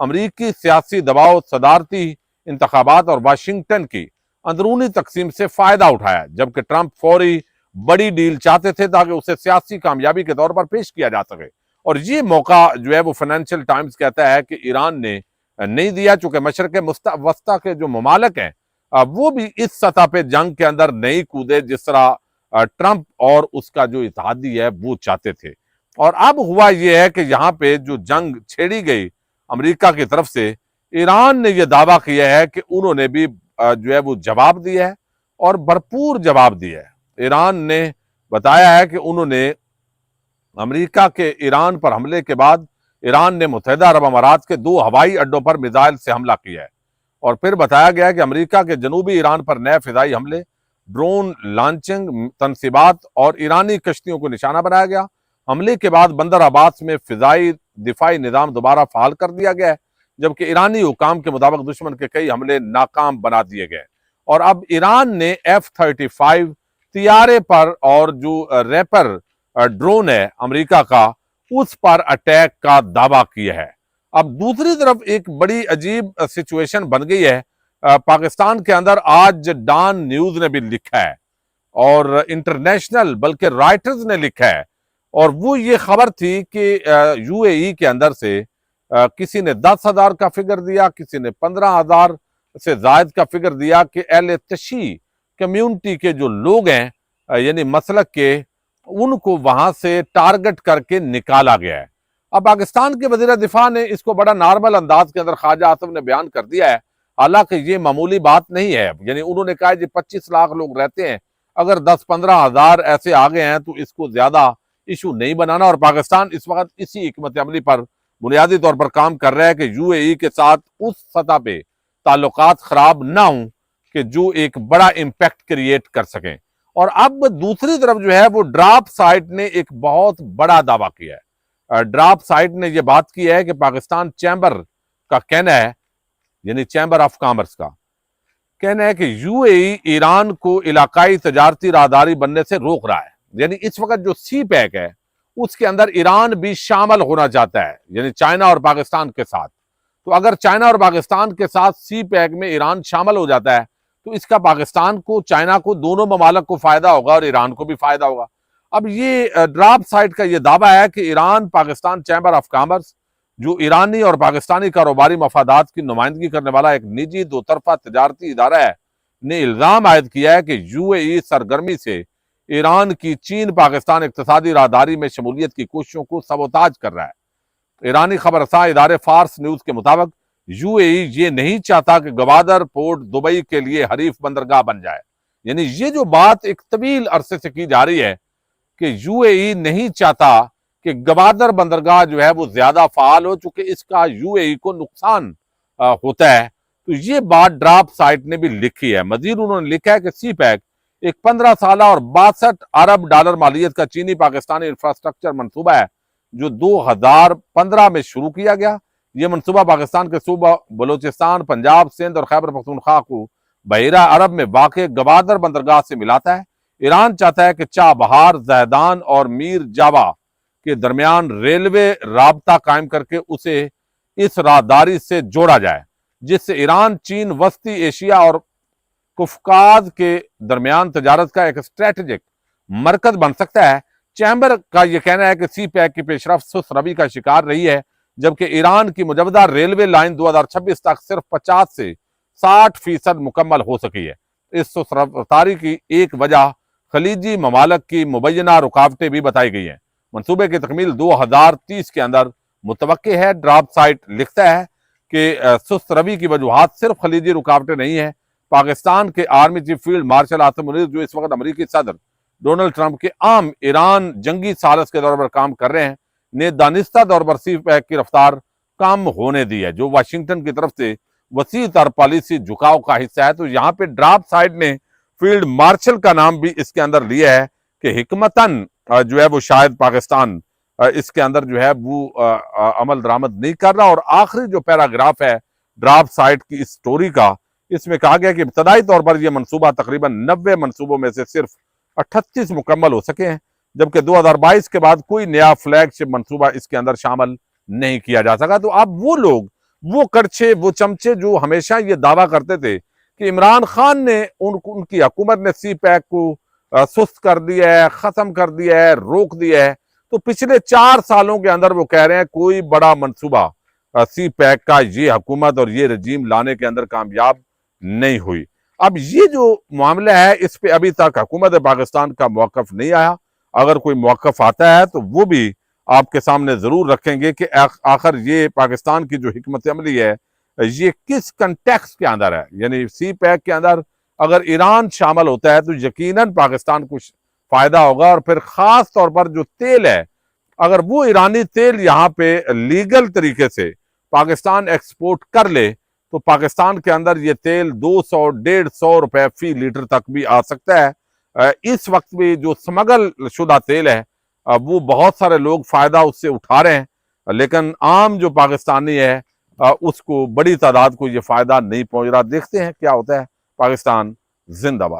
امریکی سیاسی دباؤ، صدارتی انتخابات اور واشنگٹن کی اندرونی تقسیم سے فائدہ اٹھایا، جبکہ ٹرمپ فوری بڑی ڈیل چاہتے تھے تاکہ اسے سیاسی کامیابی کے طور پر پیش کیا جا سکے۔ اور یہ موقع جو ہے وہ فائنینشل ٹائمز کہتا ہے کہ ایران نے نہیں دیا، چونکہ مشرق وسطی کے جو ممالک ہیں وہ بھی اس سطح پہ جنگ کے اندر نہیں کودے جس طرح ٹرمپ اور اس کا جو اتحادی ہے وہ چاہتے تھے۔ اور اب ہوا یہ ہے کہ یہاں پہ جو جنگ چھیڑی گئی امریکہ کی طرف سے، ایران نے یہ دعویٰ کیا ہے کہ انہوں نے بھی جو ہے وہ جواب دیا ہے اور بھرپور جواب دیا ہے۔ ایران نے بتایا ہے کہ انہوں نے امریکہ کے ایران پر حملے کے بعد ایران نے متحدہ عرب امارات کے 2 ہوائی اڈوں پر میزائل سے حملہ کیا ہے، اور پھر بتایا گیا کہ امریکہ کے جنوبی ایران پر نئے فضائی حملے، ڈرون لانچنگ تنصیبات اور ایرانی کشتیوں کو نشانہ بنایا گیا۔ حملے کے بعد بندر عباس میں فضائی دفاعی نظام دوبارہ فعال کر دیا گیا ہے، جبکہ ایرانی حکام کے مطابق دشمن کے کئی حملے ناکام بنا دیے گئے۔ اور اب ایران نے F-35 طیارے پر اور جو ریپر ڈرون ہے امریکہ کا اس پر اٹیک کا دعویٰ کیا ہے۔ اب دوسری طرف ایک بڑی عجیب سچویشن بن گئی ہے پاکستان کے اندر۔ آج ڈان نیوز نے بھی لکھا ہے اور انٹرنیشنل بلکہ رائٹرز نے لکھا ہے، اور وہ یہ خبر تھی کہ UAE کے اندر سے کسی نے 10,000 کا فگر دیا، کسی نے 15,000 سے زائد کا فگر دیا کہ اہل تشیع کمیونٹی کے جو لوگ ہیں یعنی مسلک کے، ان کو وہاں سے ٹارگٹ کر کے نکالا گیا ہے۔ اب پاکستان کے وزیر دفاع نے اس کو بڑا نارمل انداز کے اندر خواجہ آصف نے بیان کر دیا ہے، حالانکہ یہ معمولی بات نہیں ہے۔ یعنی انہوں نے کہا جی 25 لاکھ لوگ رہتے ہیں، اگر 10-15 ہزار ایسے آگے ہیں تو اس کو زیادہ ایشو نہیں بنانا، اور پاکستان اس وقت اسی حکمت عملی پر بنیادی طور پر کام کر رہا ہے کہ UAE کے ساتھ اس سطح پہ تعلقات خراب نہ ہوں کہ جو ایک بڑا امپیکٹ کریٹ کر سکیں۔ اور اب دوسری طرف جو ہے وہ ڈراپ سائٹ نے ایک بہت بڑا دعویٰ کیا ہے۔ ڈراپ سائٹ نے یہ بات کی ہے کہ پاکستان چیمبر کا کہنا ہے، یعنی چیمبر آف کامرس کا کہنا ہے کہ UAE ایران کو علاقائی تجارتی راہداری بننے سے روک رہا ہے۔ یعنی اس وقت جو سی پیک ہے اس کے اندر ایران بھی شامل ہونا چاہتا ہے، یعنی چائنا اور پاکستان کے ساتھ۔ تو اگر چائنا اور پاکستان کے ساتھ سی پیک میں ایران شامل ہو جاتا ہے تو اس کا پاکستان کو، چائنا کو، دونوں ممالک کو فائدہ ہوگا اور ایران کو بھی فائدہ ہوگا۔ اب یہ ڈراپ سائٹ کا یہ دعویٰ ہے کہ Iran Pakistan chamber of commerce, جو ایرانی اور پاکستانی کاروباری مفادات کی نمائندگی کرنے والا ایک نجی دو طرفہ تجارتی ادارہ ہے، نے الزام عائد کیا ہے کہ UAE سرگرمی سے ایران کی چین پاکستان اقتصادی راہداری میں شمولیت کی کوششوں کو سبوتاج کر رہا ہے۔ ایرانی خبر رساں ادارے فارس نیوز کے مطابق UAE یہ نہیں چاہتا کہ گوادر پورٹ دبئی کے لیے حریف بندرگاہ بن جائے۔ یعنی یہ جو بات ایک طویل عرصے سے کی جا رہی ہے کہ UAE نہیں چاہتا کہ گوادر بندرگاہ جو ہے وہ زیادہ فعال ہو، چونکہ اس کا UAE کو نقصان ہوتا ہے۔ تو یہ بات ڈراپ سائٹ نے بھی لکھی ہے۔ مزید انہوں نے لکھا ہے کہ سی پیک ایک 15 سالہ اور 62 ارب ڈالر مالیت کا چینی پاکستانی انفراسٹرکچر منصوبہ ہے جو 2015 میں شروع کیا گیا۔ یہ منصوبہ پاکستان کے صوبہ بلوچستان، پنجاب، سندھ اور خیبر پختونخوا کو بحیرہ عرب میں واقع گوادر بندرگاہ سے ملاتا ہے۔ ایران چاہتا ہے کہ چاہ بہار، زیدان اور میر جاوا کے درمیان ریلوے رابطہ قائم کر کے اسے اس راہداری سے جوڑا جائے، جس سے ایران چین، وسطی ایشیا اور قفقاز کے درمیان تجارت کا ایک اسٹریٹجک مرکز بن سکتا ہے۔ چیمبر کا یہ کہنا ہے کہ سی پیک کی پیش رفت سست روی کا شکار رہی ہے، جبکہ ایران کی مجوزہ ریلوے لائن 2026 تک صرف 50 سے 60% مکمل ہو سکی ہے۔ اس سست رفتاری کی ایک وجہ خلیجی ممالک کی مبینہ رکاوٹیں بھی بتائی گئی ہیں۔ منصوبے کی تکمیل 2030 کے اندر متوقع ہے۔ ڈراپ سائٹ لکھتا ہے کہ سست روی کی وجوہات صرف خلیجی رکاوٹیں نہیں ہیں۔ پاکستان کے army chief field marshal Asim Munir, جو اس وقت امریکی صدر ڈونلڈ ٹرمپ کے عام ایران جنگی ثالث کے دور پر کام کر رہے ہیں، نے دانستہ طور پر سی پیک کی رفتار کم ہونے دی ہے، جو واشنگٹن کی طرف سے وسیع تر پالیسی جھکاؤ کا حصہ ہے۔ تو یہاں پہ ڈراپ سائٹ نے فیلڈ مارشل کا نام بھی اس کے اندر لیا ہے کہ حکمتاً جو ہے وہ شاید پاکستان اس کے اندر جو ہے وہ عمل درآمد نہیں کر رہا۔ اور آخری جو پیراگراف ہے ڈراپ سائٹ کی اس سٹوری کا، اس میں کہا گیا کہ ابتدائی طور پر یہ منصوبہ تقریباً 90 منصوبوں میں سے صرف 38 مکمل ہو سکے ہیں، جبکہ 2022 کے بعد کوئی نیا فلیگ شپ منصوبہ اس کے اندر شامل نہیں کیا جا سکا۔ تو اب وہ لوگ وہ کڑچھے وہ چمچے جو ہمیشہ یہ دعویٰ کرتے تھے کہ عمران خان نے ان کی حکومت نے سی پیک کو سست کر دیا ہے، ختم کر دیا ہے، روک دیا ہے، تو پچھلے 4 سالوں کے اندر وہ کہہ رہے ہیں کوئی بڑا منصوبہ سی پیک کا یہ حکومت اور یہ رجیم لانے کے اندر کامیاب نہیں ہوئی۔ اب یہ جو معاملہ ہے اس پہ ابھی تک حکومت پاکستان کا موقف نہیں آیا۔ اگر کوئی موقف آتا ہے تو وہ بھی آپ کے سامنے ضرور رکھیں گے کہ آخر یہ پاکستان کی جو حکمت عملی ہے یہ کس کنٹیکس کے اندر ہے۔ یعنی سی پیک کے اندر اگر ایران شامل ہوتا ہے تو یقیناً پاکستان کو فائدہ ہوگا، اور پھر خاص طور پر جو تیل ہے، اگر وہ ایرانی تیل یہاں پہ لیگل طریقے سے پاکستان ایکسپورٹ کر لے تو پاکستان کے اندر یہ تیل 200-150 روپے فی لیٹر تک بھی آ سکتا ہے۔ اس وقت بھی جو سمگل شدہ تیل ہے وہ بہت سارے لوگ فائدہ اس سے اٹھا رہے ہیں، لیکن عام جو پاکستانی ہے اس کو بڑی تعداد کو یہ فائدہ نہیں پہنچ رہا۔ دیکھتے ہیں کیا ہوتا ہے۔ پاکستان زندہ باد۔